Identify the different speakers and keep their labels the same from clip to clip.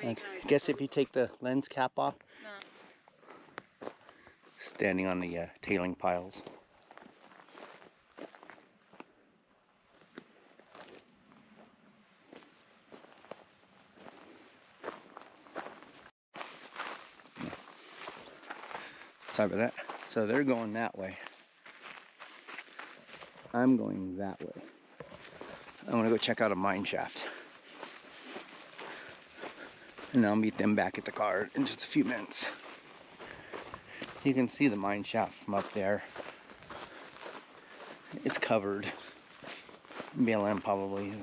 Speaker 1: I guess if you take the lens cap off. Standing on the tailing piles. Sorry about that. So they're going that way. I'm going that way. I'm gonna go check out a mine shaft. And I'll meet them back at the car in just a few minutes. You can see the mine shaft from up there. It's covered. BLM probably.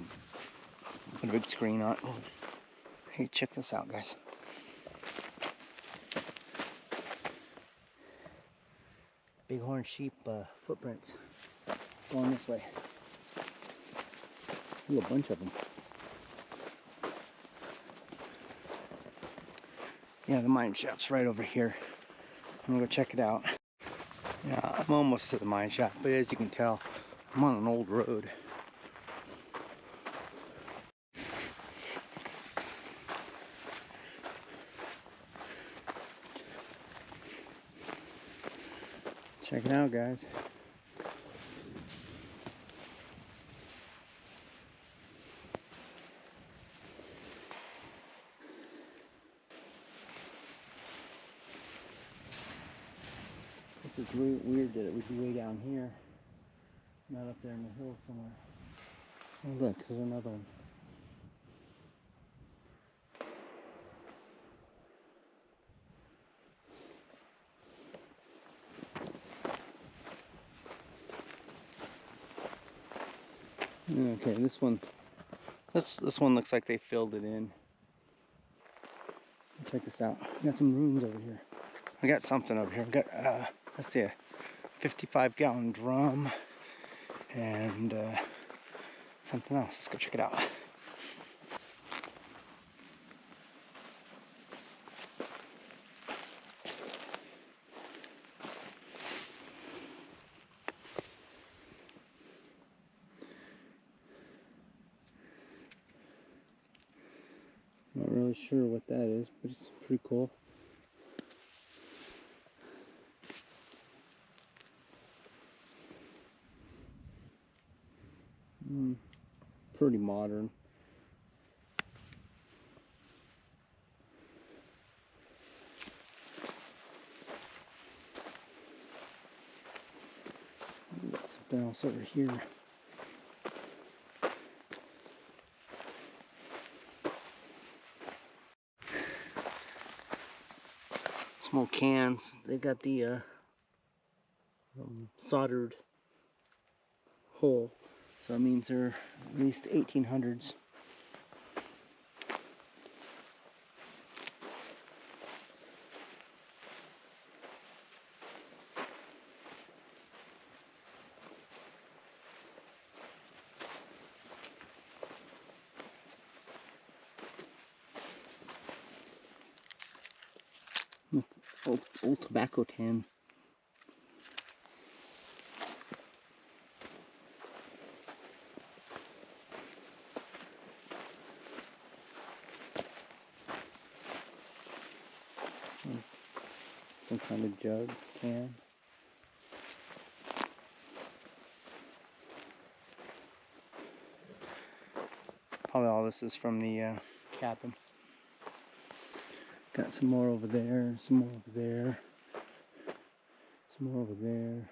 Speaker 1: Put a big screen on it. Hey, check this out, guys. Bighorn sheep footprints going this way. Ooh, a bunch of them. Yeah, the mine shaft's right over here. I'm gonna go check it out. Yeah, I'm almost to the mine shaft, but as you can tell, I'm on an old road. Check it out, guys. This is weird that it would be way down here, not up there in the hills somewhere. Oh look, there's another one. Okay, this one looks like they filled it in. Check this out. I got some ruins over here. I got something over here. I got let's see, a 55-gallon drum and something else. Let's go check it out. Not really sure what that is, but it's pretty cool. Pretty modern. Got something else over here. Small cans. They got the soldered hole, so that means they're at least 1800s. Old tobacco tin. Some kind of jug, can. Probably all this is from the cabin. Got some more over there, some more over there, some more over there.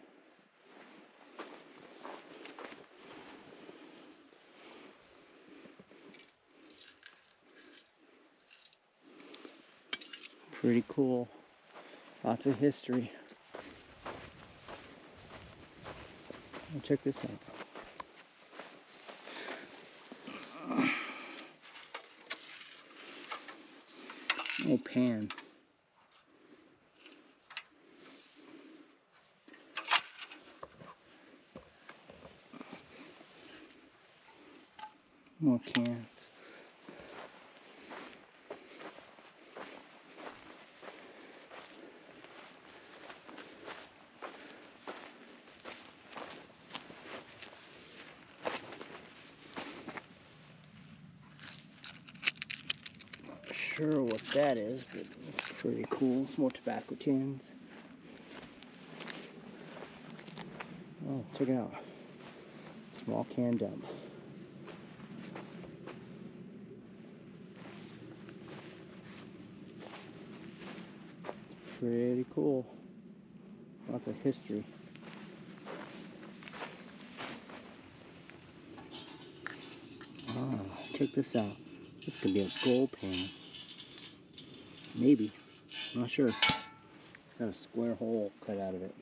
Speaker 1: Pretty cool. Lots of history. Well, check this out. Oh, pan. More cans. sure what that is, but it's pretty cool. It's more tobacco tins. Oh, check it out. Small can dump. It's pretty cool. Lots of history. Oh, check this out. This could be a gold pan. Maybe. I'm not sure. It's got a square hole cut out of it.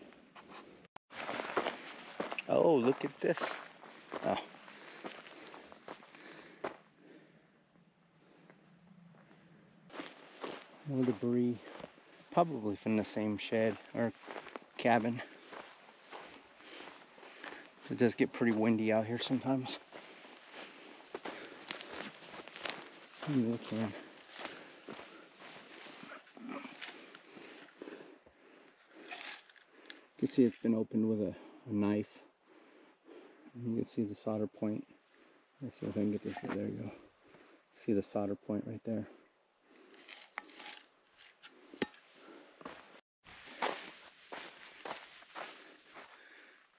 Speaker 1: Oh, look at this. Oh. More debris. Probably from the same shed or cabin. It does get pretty windy out here sometimes. Look here. You can see it's been opened with a knife. You can see the solder point. Let's see if I can get this. There you go. See the solder point right there.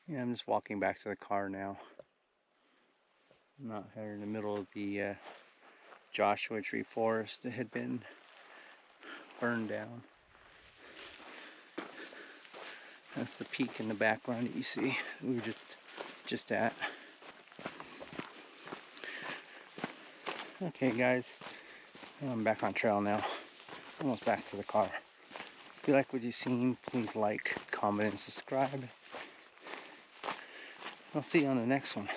Speaker 1: Yeah, I'm just walking back to the car now. I'm out here in the middle of the Joshua Tree forest that had been burned down. That's the peak in the background that you see. We were just at. Okay, guys, I'm back on trail now. Almost back to the car. If you like what you've seen, please like, comment, and subscribe. I'll see you on the next one.